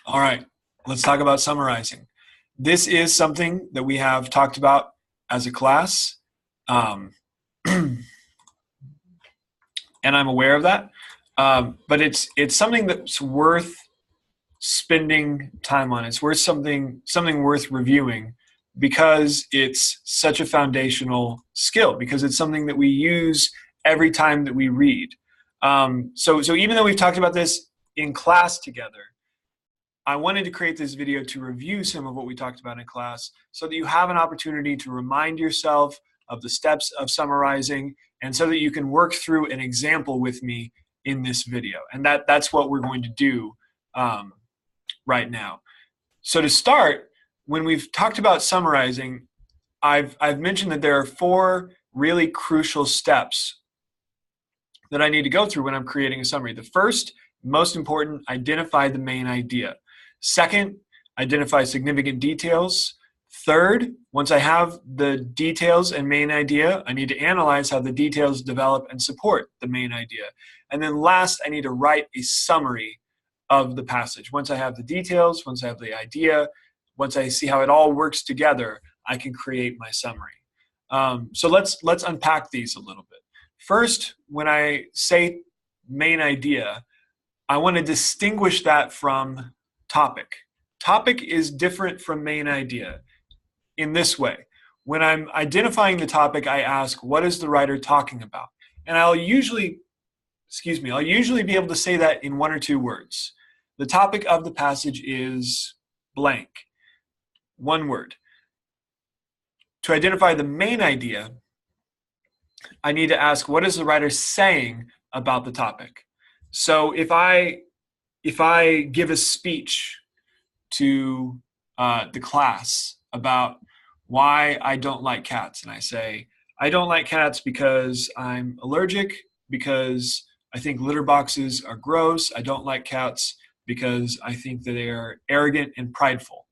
All right, let's talk about summarizing. This is something that we have talked about as a class, um, and I'm aware of that. But it's something that's worth spending time on. It's worth something worth reviewing because it's such a foundational skill. Because it's something that we use every time that we read. So even though we've talked about this in class together, I wanted to create this video to review some of what we talked about in class so that you have an opportunity to remind yourself of the steps of summarizing and so that you can work through an example with me in this video. And that's what we're going to do right now. So to start, when we've talked about summarizing, I've mentioned that there are 4 really crucial steps that I need to go through when I'm creating a summary. The first, most important, identify the main idea. Second, identify significant details. Third, once I have the details and main idea, I need to analyze how the details develop and support the main idea. And then last, I need to write a summary of the passage. Once I have the details, once I have the idea, once I see how it all works together, I can create my summary. So let's unpack these a little bit. First, when I say main idea, I want to distinguish that from topic. Topic is different from main idea in this way. When I'm identifying the topic, I ask, what is the writer talking about? And I'll usually be able to say that in 1 or 2 words. The topic of the passage is blank. 1 word. To identify the main idea, I need to ask, what is the writer saying about the topic? So if I give a speech to the class about why I don't like cats, and I say, I don't like cats because I'm allergic, because I think litter boxes are gross, I don't like cats because I think that they are arrogant and prideful.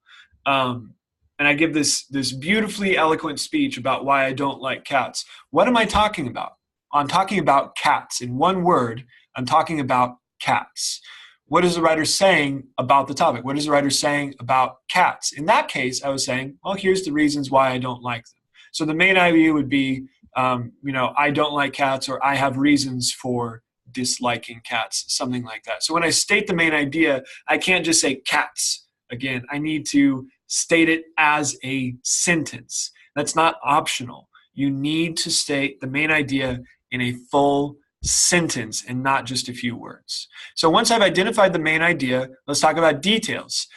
And I give this beautifully eloquent speech about why I don't like cats. What am I talking about? I'm talking about cats. In 1 word, I'm talking about cats. What is the writer saying about the topic? What is the writer saying about cats? In that case, I was saying, well, here's the reasons why I don't like them. So the main idea would be, I don't like cats, or I have reasons for disliking cats, something like that. So when I state the main idea, I can't just say cats. Again, I need to state it as a sentence. That's not optional. You need to state the main idea in a full sentence and not just a few words. So once I've identified the main idea, let's talk about details.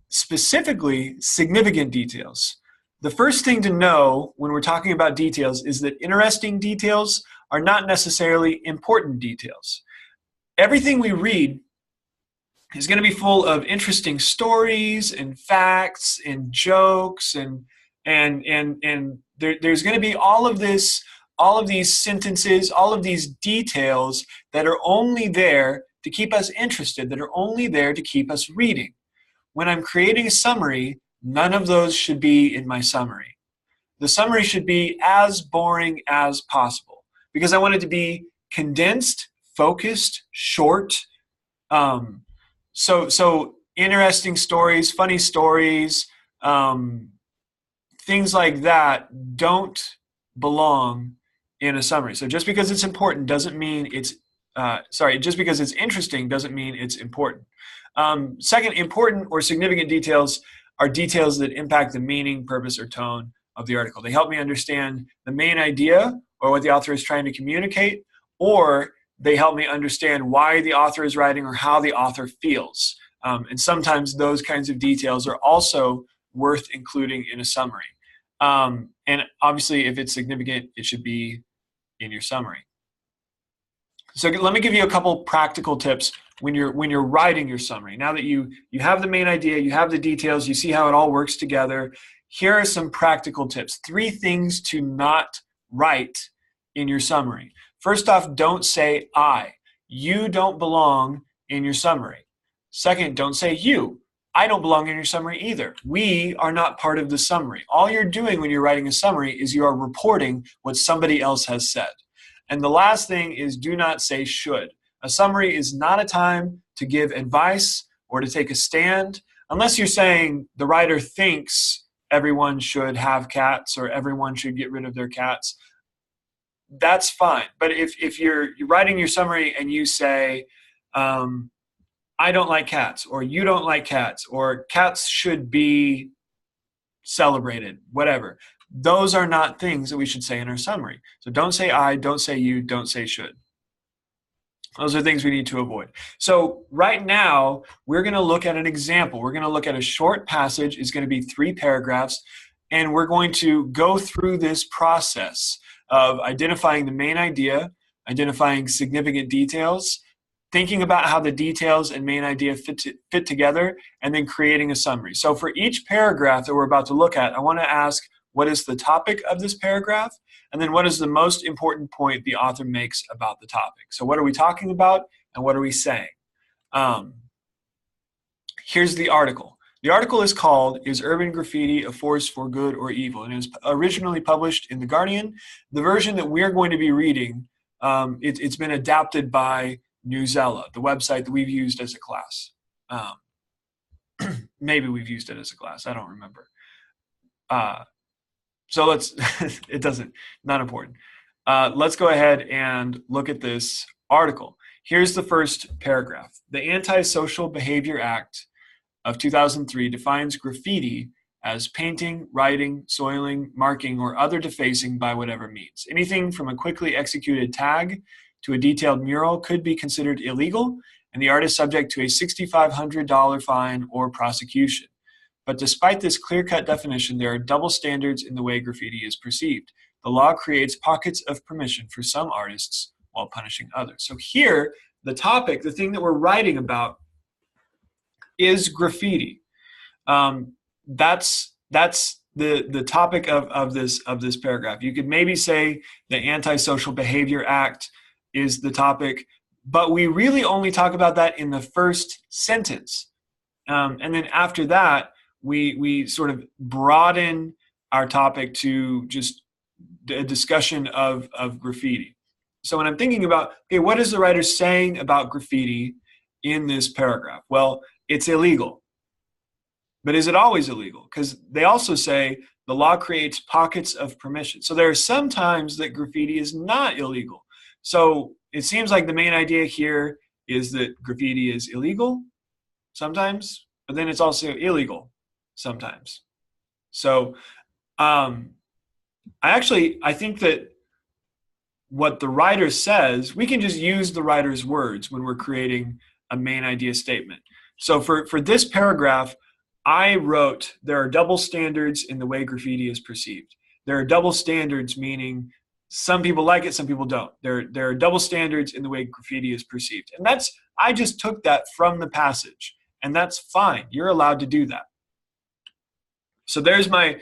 Specifically, significant details. The first thing to know when we're talking about details is that interesting details are not necessarily important details. Everything we read is going to be full of interesting stories and facts and jokes and there's going to be all of these sentences, all of these details that are only there to keep us interested, that are only there to keep us reading. When I'm creating a summary, none of those should be in my summary. The summary should be as boring as possible because I want it to be condensed, focused, short. So interesting stories, funny stories, things like that don't belong in a summary. So just because it's important doesn't mean it's, just because it's interesting doesn't mean it's important. Second, important or significant details are details that impact the meaning, purpose, or tone of the article. They help me understand the main idea or what the author is trying to communicate, or they help me understand why the author is writing or how the author feels. And sometimes those kinds of details are also worth including in a summary. And obviously, if it's significant, it should be in your summary. So let me give you a couple practical tips when you're writing your summary. Now that you have the main idea, you have the details, you see how it all works together, here are some practical tips. 3 things to not write in your summary. First off, don't say I. You don't belong in your summary. Second, don't say you. I don't belong in your summary either. We are not part of the summary. All you're doing when you're writing a summary is you are reporting what somebody else has said. And the last thing is do not say should. A summary is not a time to give advice or to take a stand, unless you're saying the writer thinks everyone should have cats or everyone should get rid of their cats, that's fine. But if you're writing your summary and you say, I don't like cats, or you don't like cats, or cats should be celebrated, whatever, those are not things that we should say in our summary. So don't say I, don't say you, don't say should. Those are things we need to avoid. So right now, we're going to look at an example. We're going to look at a short passage. It's going to be 3 paragraphs. And we're going to go through this process of identifying the main idea, identifying significant details, thinking about how the details and main idea fit together, and then creating a summary. So for each paragraph that we're about to look at, I want to ask, what is the topic of this paragraph? And then what is the most important point the author makes about the topic? So what are we talking about and what are we saying? Here's the article. The article is called, Is Urban Graffiti a Force for Good or Evil? And it was originally published in The Guardian. The version that we're going to be reading, it's been adapted by Newsela, the website that we've used as a class. Maybe we've used it as a class. I don't remember. So let's, not important. Let's go ahead and look at this article. Here's the first paragraph. The Anti-Social Behavior Act of 2003 defines graffiti as painting, writing, soiling, marking, or other defacing by whatever means. Anything from a quickly executed tag to a detailed mural could be considered illegal, and the artist subject to a $6,500 fine or prosecution. But despite this clear-cut definition, there are double standards in the way graffiti is perceived. The law creates pockets of permission for some artists while punishing others. So here, the topic, the thing that we're writing about, is graffiti. That's the topic of this paragraph. You could maybe say the Anti-Social Behavior Act is the topic, but we really only talk about that in the first sentence. And then after that, we sort of broaden our topic to just a discussion of graffiti. So when I'm thinking about, okay, what is the writer saying about graffiti in this paragraph? Well, it's illegal. But is it always illegal? Because they also say the law creates pockets of permission. So there are some times that graffiti is not illegal. So it seems like the main idea here is that graffiti is illegal sometimes, but then it's also illegal sometimes. So I think that what the writer says, we can just use the writer's words when we're creating a main idea statement. So for this paragraph, I wrote, there are double standards in the way graffiti is perceived. There are double standards, meaning some people like it, some people don't. There are double standards in the way graffiti is perceived. And I just took that from the passage, and that's fine. You're allowed to do that. So there's my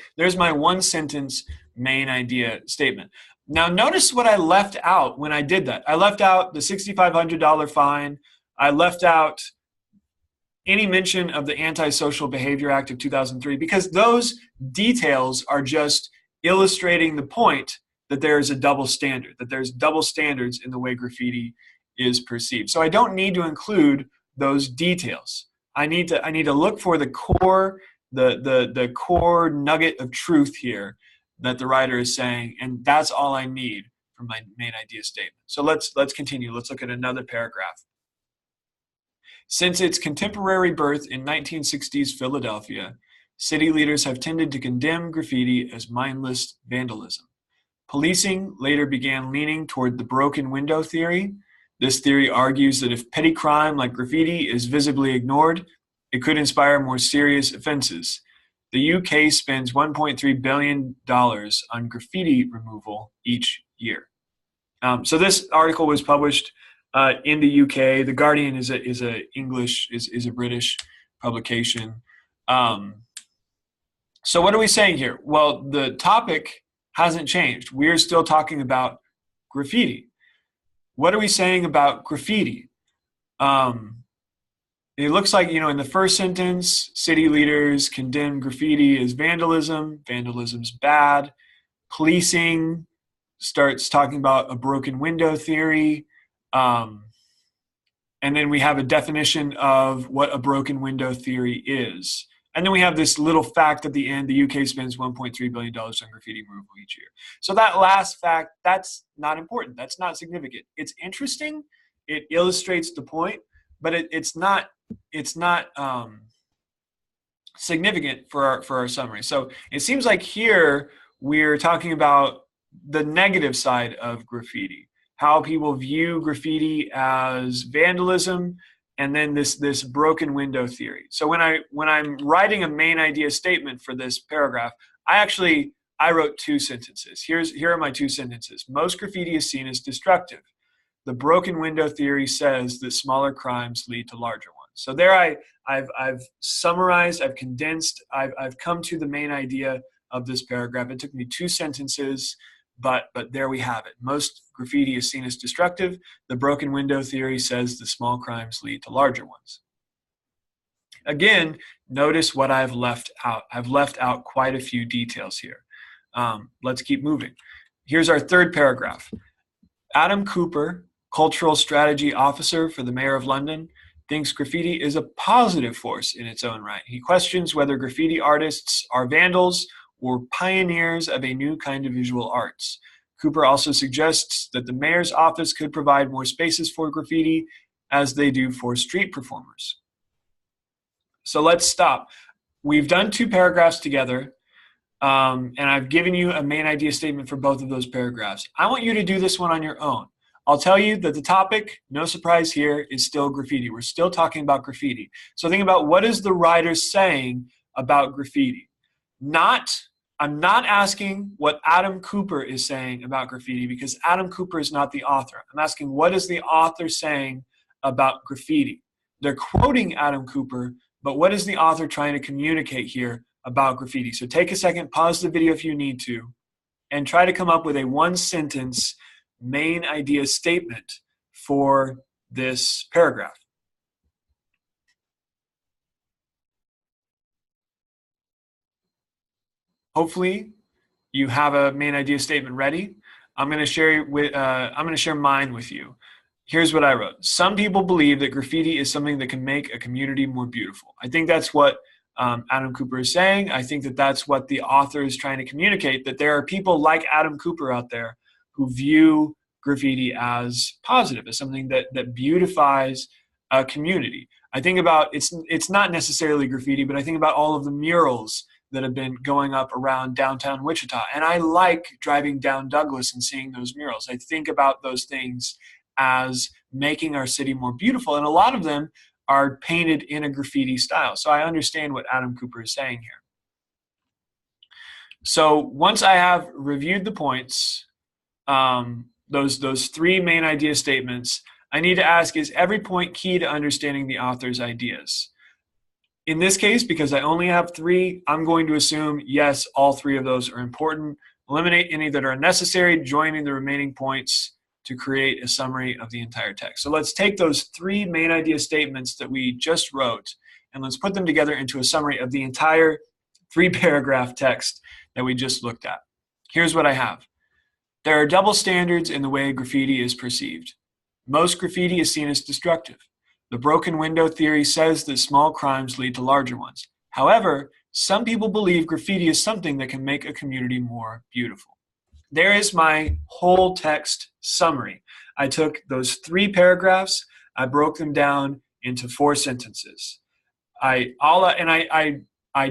one sentence main idea statement. Now notice what I left out when I did that. I left out the $6,500 fine. I left out any mention of the Anti-Social Behavior Act of 2003, because those details are just illustrating the point that there is a double standard, that there's double standards in the way graffiti is perceived. So I don't need to include those details. I need to look for the core, the core nugget of truth here that the writer is saying, and that's all I need for my main idea statement. So let's continue. Let's look at another paragraph. Since its contemporary birth in 1960s Philadelphia, city leaders have tended to condemn graffiti as mindless vandalism. Policing later began leaning toward the broken window theory. This theory argues that if petty crime like graffiti is visibly ignored, it could inspire more serious offenses. The UK spends $1.3 billion on graffiti removal each year. So this article was published in the UK. The Guardian is a British publication. So what are we saying here? Well, the topic hasn't changed. We're still talking about graffiti. What are we saying about graffiti? It looks like, in the first sentence, city leaders condemn graffiti as vandalism. Vandalism's bad. Policing starts talking about a broken window theory. And then we have a definition of what a broken window theory is. And then we have this little fact at the end: the UK spends $1.3 billion on graffiti removal each year. So that last fact, that's not important. That's not significant. It's interesting. It illustrates the point, but it's not significant for our summary. So it seems like here we're talking about the negative side of graffiti, how people view graffiti as vandalism, and then this broken window theory. So when I'm writing a main idea statement for this paragraph, I wrote two sentences. Here are my two sentences. Most graffiti is seen as destructive. The broken window theory says that smaller crimes lead to larger ones. So there I've summarized, I've condensed, I've come to the main idea of this paragraph. It took me two sentences, but there we have it. Most graffiti is seen as destructive. The broken window theory says that small crimes lead to larger ones. Again, notice what I've left out. I've left out quite a few details here. Let's keep moving. Here's our third paragraph. Adam Cooper, Cultural Strategy Officer for the Mayor of London, thinks graffiti is a positive force in its own right. He questions whether graffiti artists are vandals or pioneers of a new kind of visual arts. Cooper also suggests that the mayor's office could provide more spaces for graffiti as they do for street performers. So let's stop. We've done two paragraphs together, and I've given you a main idea statement for both of those paragraphs. I want you to do this one on your own. I'll tell you that the topic, no surprise here, is still graffiti. We're still talking about graffiti. So think about, what is the writer saying about graffiti? I'm not asking what Adam Cooper is saying about graffiti, because Adam Cooper is not the author. I'm asking, what is the author saying about graffiti? They're quoting Adam Cooper, but what is the author trying to communicate here about graffiti? So take a second, pause the video if you need to, and try to come up with a one-sentence main idea statement for this paragraph. Hopefully, you have a main idea statement ready. I'm going to share mine with you. Here's what I wrote. Some people believe that graffiti is something that can make a community more beautiful. I think that's what Adam Cooper is saying. I think that that's what the author is trying to communicate, that there are people like Adam Cooper out there who view graffiti as positive, as something that beautifies a community. I think about, it's not necessarily graffiti, but I think about all of the murals that have been going up around downtown Wichita. And I like driving down Douglas and seeing those murals. I think about those things as making our city more beautiful. And a lot of them are painted in a graffiti style. So I understand what Adam Cooper is saying here. So once I have reviewed the points, those three main idea statements, I need to ask, is every point key to understanding the author's ideas? In this case, because I only have three, I'm going to assume, yes, all three of those are important. Eliminate any that are unnecessary, joining the remaining points to create a summary of the entire text. So let's take those three main idea statements that we just wrote, and let's put them together into a summary of the entire three-paragraph text that we just looked at. Here's what I have. There are double standards in the way graffiti is perceived. Most graffiti is seen as destructive. The broken window theory says that small crimes lead to larger ones. However, some people believe graffiti is something that can make a community more beautiful. There is my whole text summary. I took those three paragraphs, I broke them down into 4 sentences. I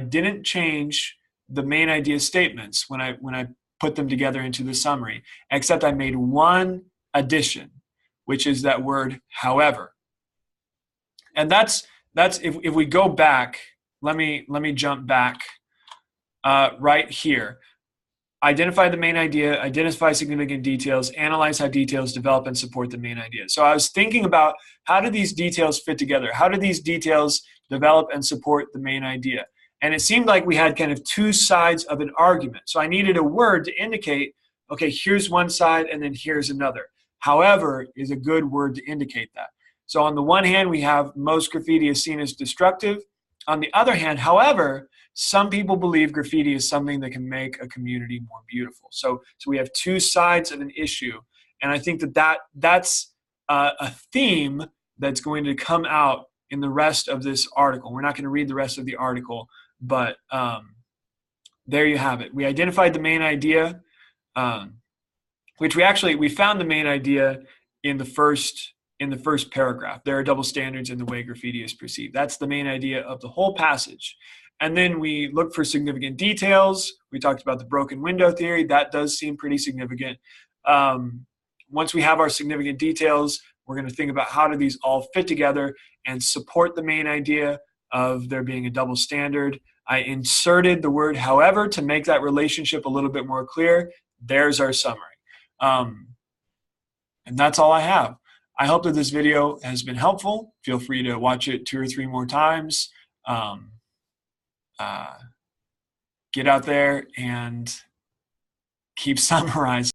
didn't change the main idea statements when I put them together into the summary, except I made one addition, which is that word however. And that's if we go back, let me jump back right here. Identify the main idea, identify significant details, analyze how details develop and support the main idea. So I was thinking about, how do these details fit together? How do these details develop and support the main idea? And it seemed like we had kind of two sides of an argument. So I needed a word to indicate, okay, here's one side and then here's another. However is a good word to indicate that. So on the one hand, we have most graffiti is seen as destructive. On the other hand, however, some people believe graffiti is something that can make a community more beautiful. So we have two sides of an issue. And I think that's a theme that's going to come out in the rest of this article. We're not going to read the rest of the article, but there you have it. We identified the main idea, which we found the main idea in the first paragraph. There are double standards in the way graffiti is perceived. That's the main idea of the whole passage. And then we looked for significant details. We talked about the broken window theory. That does seem pretty significant. Once we have our significant details, we're going to think about how do these all fit together and support the main idea of there being a double standard. I inserted the word however to make that relationship a little bit more clear. There's our summary. And that's all I have. I hope that this video has been helpful. Feel free to watch it 2 or 3 more times. Get out there and keep summarizing.